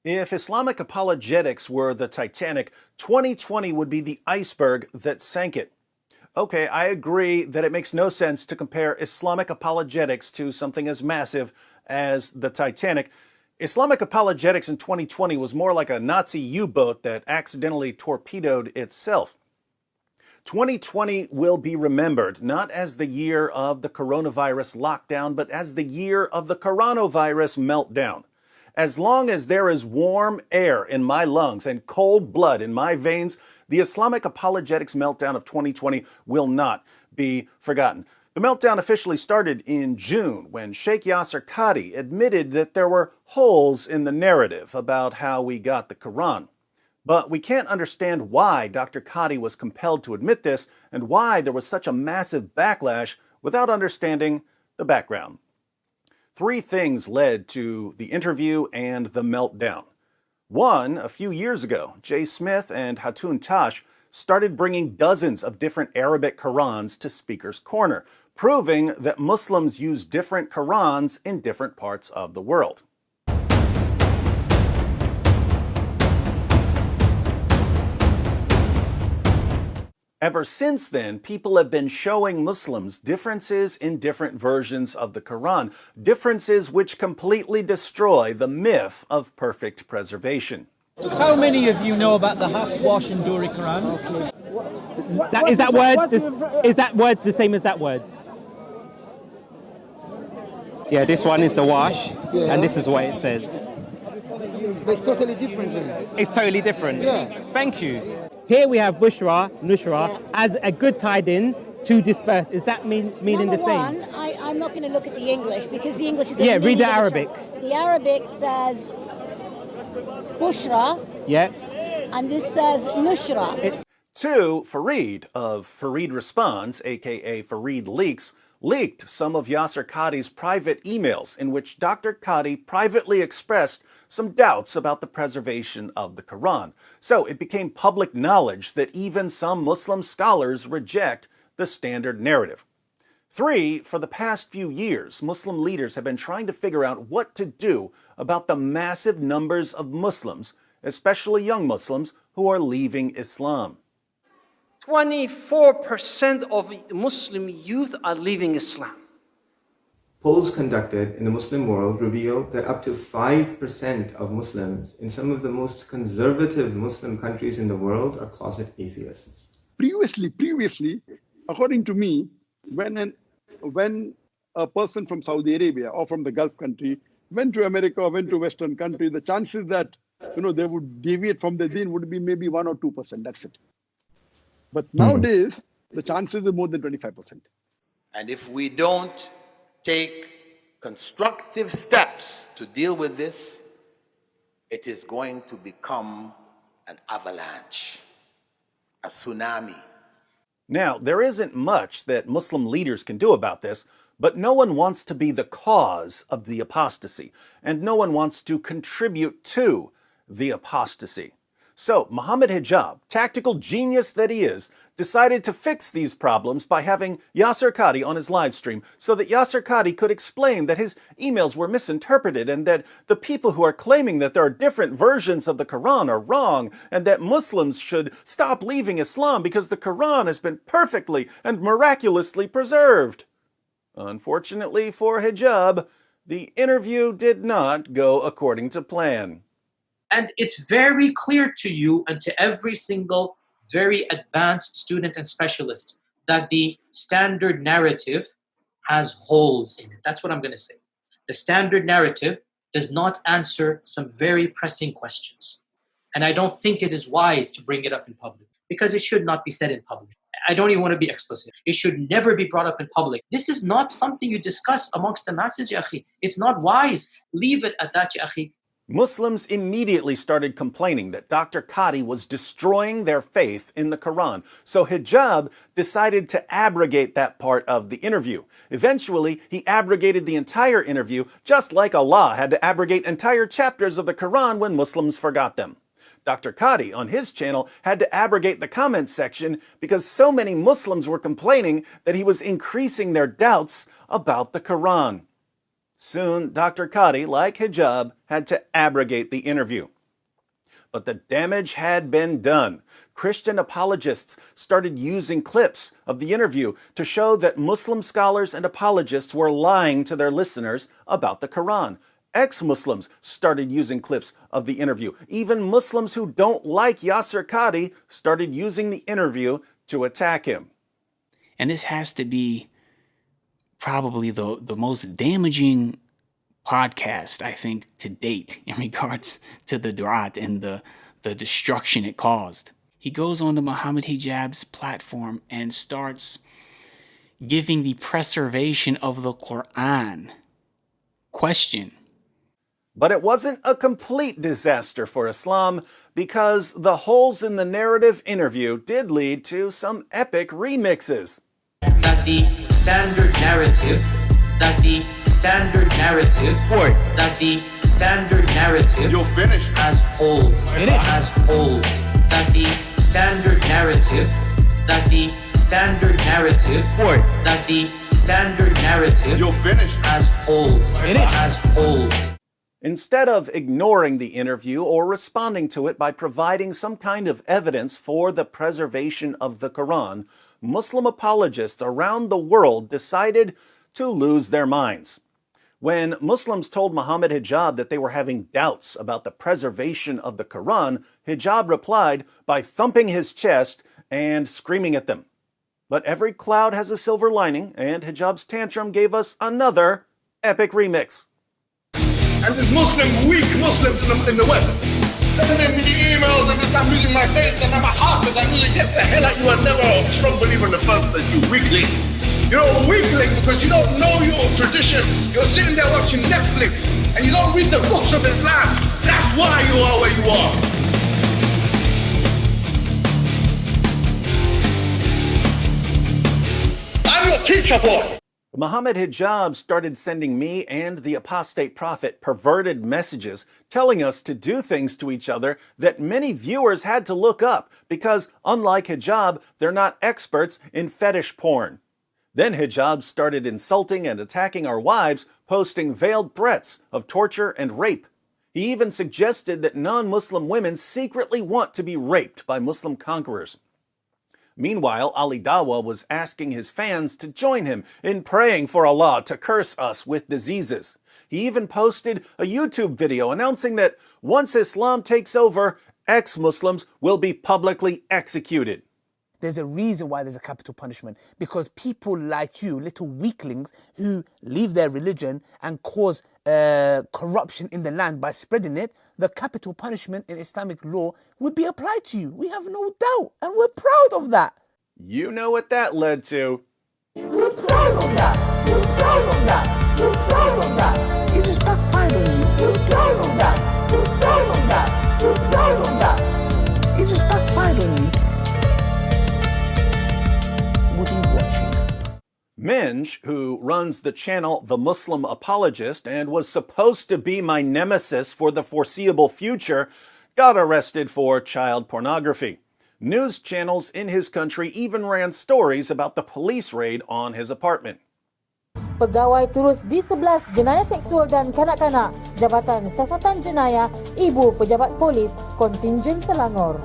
If Islamic apologetics were the Titanic, 2020 would be the iceberg that sank it. Okay, I agree that it makes no sense to compare Islamic apologetics to something as massive as the Titanic. Islamic apologetics in 2020 was more like a Nazi U-boat that accidentally torpedoed itself. 2020 will be remembered not as the year of the coronavirus lockdown, but as the year of the coronavirus meltdown. As long as there is warm air in my lungs and cold blood in my veins, the Islamic apologetics meltdown of 2020 will not be forgotten. The meltdown officially started in June when Sheikh Yasser Qadhi admitted that there were holes in the narrative about how we got the Quran. But we can't understand why Dr. Qadhi was compelled to admit this and why there was such a massive backlash without understanding the background. Three things led to the interview and the meltdown. One, a few years ago, Jay Smith and Hatun Tash started bringing dozens of different Arabic Qurans to Speaker's Corner, proving that Muslims use different Qurans in different parts of the world. Ever since then, people have been showing Muslims differences in different versions of the Quran, differences which completely destroy the myth of perfect preservation. How many of you know about the Hafs, Wash and Duri Quran? Is that word the same as that word? Yeah, this one is the wash, and this is what it says. But it's totally different. It's totally different. Yeah. Thank you. Here we have Bushra, Nushra, as a good tied-in to disperse. Is that meaning the same? Number one, I'm not going to look at the English because the English is Yeah, read the Arabic. The Arabic says Bushra. Yeah. And this says Nushra. Two, Fareed of Fareed Responds, aka Fareed Leaks, leaked some of Yasser Qadhi's private emails in which Dr. Qadhi privately expressed some doubts about the preservation of the Quran. So it became public knowledge that even some Muslim scholars reject the standard narrative. Three, for the past few years, Muslim leaders have been trying to figure out what to do about the massive numbers of Muslims, especially young Muslims, who are leaving Islam. 24% of Muslim youth are leaving Islam. Polls conducted in the Muslim world reveal that up to 5% of Muslims in some of the most conservative Muslim countries in the world are closet atheists. Previously, according to me, when a person from Saudi Arabia or from the Gulf country went to America or went to Western country, the chances that they would deviate from the deen would be maybe 1 or 2%. That's it. But nowadays, the chances are more than 25%. And if we don't take constructive steps to deal with this, it is going to become an avalanche, a tsunami. Now, there isn't much that Muslim leaders can do about this, but no one wants to be the cause of the apostasy, and no one wants to contribute to the apostasy. So, Muhammad Hijab, tactical genius that he is, decided to fix these problems by having Yasser Qadhi on his live stream so that Yasser Qadhi could explain that his emails were misinterpreted and that the people who are claiming that there are different versions of the Quran are wrong and that Muslims should stop leaving Islam because the Quran has been perfectly and miraculously preserved. Unfortunately for Hijab, the interview did not go according to plan. And it's very clear to you and to every single very advanced student and specialist that the standard narrative has holes in it. That's what I'm going to say. The standard narrative does not answer some very pressing questions. And I don't think it is wise to bring it up in public because it should not be said in public. I don't even want to be explicit. It should never be brought up in public. This is not something you discuss amongst the masses, ya akhi. It's not wise. Leave it at that, ya akhi. Muslims immediately started complaining that Dr. Qadhi was destroying their faith in the Quran, so Hijab decided to abrogate that part of the interview. Eventually, he abrogated the entire interview, just like Allah had to abrogate entire chapters of the Quran when Muslims forgot them. Dr. Qadhi, on his channel, had to abrogate the comments section because so many Muslims were complaining that he was increasing their doubts about the Quran. Soon, Dr. Qadi, like hijab, had to abrogate the interview. But the damage had been done. Christian apologists started using clips of the interview to show that Muslim scholars and apologists were lying to their listeners about the Quran. Ex-Muslims started using clips of the interview. Even Muslims who don't like Yasser Qadi started using the interview to attack him. And this has to be probably the most damaging podcast, I think, to date in regards to the Durat and the destruction it caused. He goes on to Muhammad Hijab's platform and starts giving the preservation of the Quran question. But it wasn't a complete disaster for Islam, because the holes in the narrative interview did lead to some epic remixes. That the standard narrative You'll finish. has holes. It has holes. That the standard narrative You'll finish. has holes. It has holes. Instead of ignoring the interview or responding to it by providing some kind of evidence for the preservation of the Quran, Muslim apologists around the world decided to lose their minds. When Muslims told Muhammad Hijab that they were having doubts about the preservation of the Quran, Hijab replied by thumping his chest and screaming at them. But every cloud has a silver lining, and Hijab's tantrum gave us another epic remix. And there's weak Muslims in the West. Sending me emails and this, I'm losing my faith and I'm a heart and I'm losing, get the hell out, you are never a strong believer in the first place, you weakling. You're a weakling because you don't know your tradition. You're sitting there watching Netflix and you don't read the books of Islam. That's why you are where you are. I'm your teacher, boy. Muhammad Hijab started sending me and the apostate prophet perverted messages telling us to do things to each other that many viewers had to look up because, unlike Hijab, they're not experts in fetish porn. Then Hijab started insulting and attacking our wives, posting veiled threats of torture and rape. He even suggested that non-Muslim women secretly want to be raped by Muslim conquerors. Meanwhile, Ali Dawa was asking his fans to join him in praying for Allah to curse us with diseases. He even posted a YouTube video announcing that once Islam takes over, ex-Muslims will be publicly executed. There's a reason why there's a capital punishment, because people like you, little weaklings who leave their religion and cause corruption in the land by spreading it, the capital punishment in Islamic law would be applied to you. We have no doubt, and we're proud of that. You know what that led to. We're proud of that. We're proud of that. We're proud of that. It just backfired on you. We're proud of that. We're proud of that. We're proud of that. It just backfired on you. What are you watching? Minj, who runs the channel The Muslim Apologist and was supposed to be my nemesis for the foreseeable future, got arrested for child pornography. News channels in his country even ran stories about the police raid on his apartment. Pegawai turus di-11 jenayah seksual dan kanak-kanak, Jabatan Siasatan Jenayah, Ibu Pejabat Polis, Kontingen Selangor.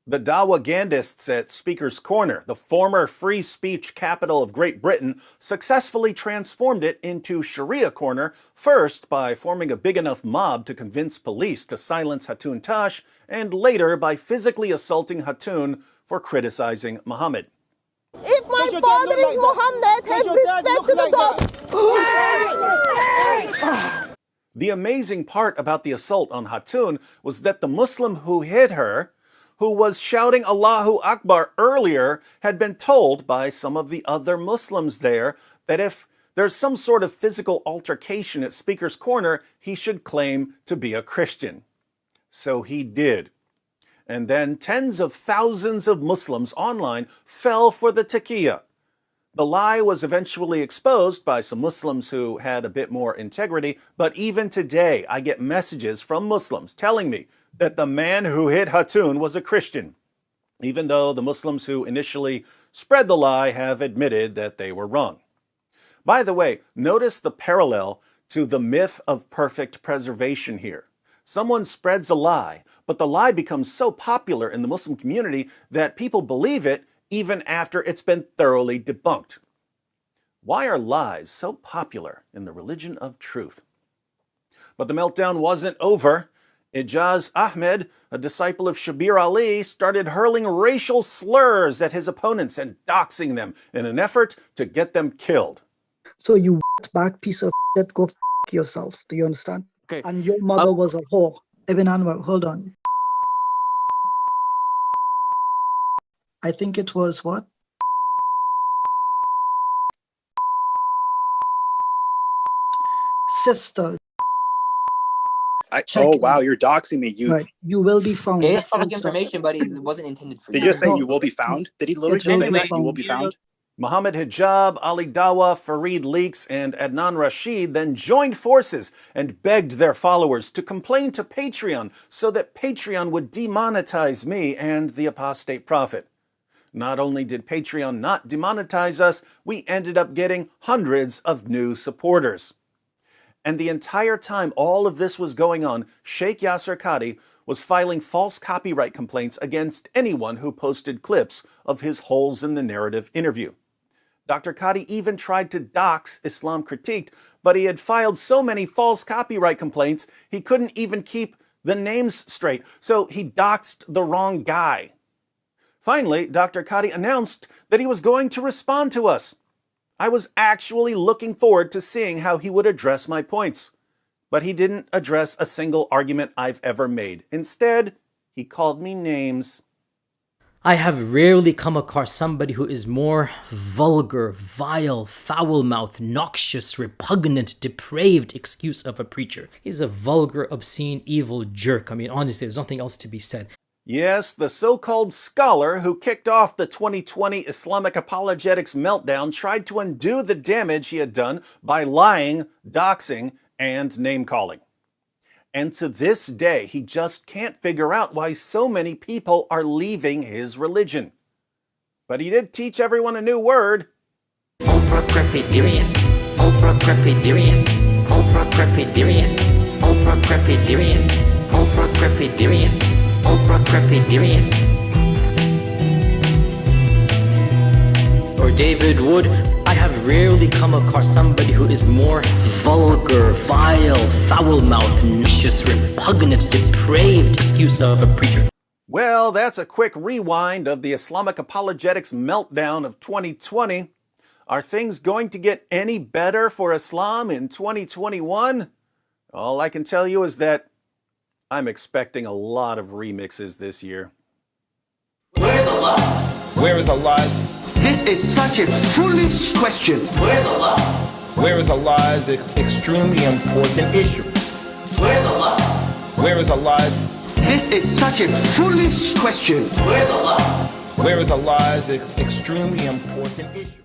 The Dawagandists at Speaker's Corner, the former free speech capital of Great Britain, successfully transformed it into Sharia Corner, first by forming a big enough mob to convince police to silence Hatun Tash, and later by physically assaulting Hatun for criticizing Muhammad. If my father is Muhammad, have respect to the dog. The amazing part about the assault on Hatun was that the Muslim who hit her, who was shouting Allahu Akbar earlier, had been told by some of the other Muslims there that if there's some sort of physical altercation at Speaker's Corner, he should claim to be a Christian. So he did. And then tens of thousands of Muslims online fell for the taqiyya. The lie was eventually exposed by some Muslims who had a bit more integrity, but even today I get messages from Muslims telling me that the man who hit Hatun was a Christian, even though the Muslims who initially spread the lie have admitted that they were wrong. By the way, notice the parallel to the myth of perfect preservation here. Someone spreads a lie, but the lie becomes so popular in the Muslim community that people believe it even after it's been thoroughly debunked. Why are lies so popular in the religion of truth? But the meltdown wasn't over. Ijaz Ahmed, a disciple of Shabir Ali, started hurling racial slurs at his opponents and doxing them in an effort to get them killed. So you back piece of shit, go yourself. Do you understand? Okay. And your mother was a whore. Ibn Anwar, hold on. I think it was what? Sister. Oh wow, you're doxing me. Right. You will be found. It is public information, but it wasn't intended for you. Did you say you will be found? Did he literally say that you will be found? Muhammad Hijab, Ali Dawa, Farid Leaks, and Adnan Rashid then joined forces and begged their followers to complain to Patreon so that Patreon would demonetize me and the apostate prophet. Not only did Patreon not demonetize us, we ended up getting hundreds of new supporters. And the entire time all of this was going on, Sheikh Yasser Qadhi was filing false copyright complaints against anyone who posted clips of his holes in the narrative interview. Dr. Qadhi even tried to dox Islam Critiqued, but he had filed so many false copyright complaints he couldn't even keep the names straight, so he doxed the wrong guy. Finally, Dr. Qadhi announced that he was going to respond to us. I was actually looking forward to seeing how he would address my points. But he didn't address a single argument I've ever made. Instead, he called me names. I have rarely come across somebody who is more vulgar, vile, foul-mouthed, noxious, repugnant, depraved excuse of a preacher. He's a vulgar, obscene, evil jerk. I mean, honestly, there's nothing else to be said. Yes, the so-called scholar who kicked off the 2020 Islamic Apologetics meltdown tried to undo the damage he had done by lying, doxing, and name-calling. And to this day, he just can't figure out why so many people are leaving his religion. But he did teach everyone a new word. Ultra-crepidarian, ultra-crepidarian, ultra-crepidarian, ultra-crepidarian, ultra-crepidarian, ultra-crepidarian. Or David Wood, I have rarely come across somebody who is more vulgar, vile, foul-mouthed, vicious, repugnant, depraved excuse of a preacher. Well, that's a quick rewind of the Islamic Apologetics meltdown of 2020. Are things going to get any better for Islam in 2021? All I can tell you is that I'm expecting a lot of remixes this year. Where's Allah? Where is Allah? This is such a foolish question. Where's Allah? Where is Allah is an extremely important issue. Where's Allah? Where is Allah? This is such a foolish question. Where's Allah? Where is Allah is an extremely important issue.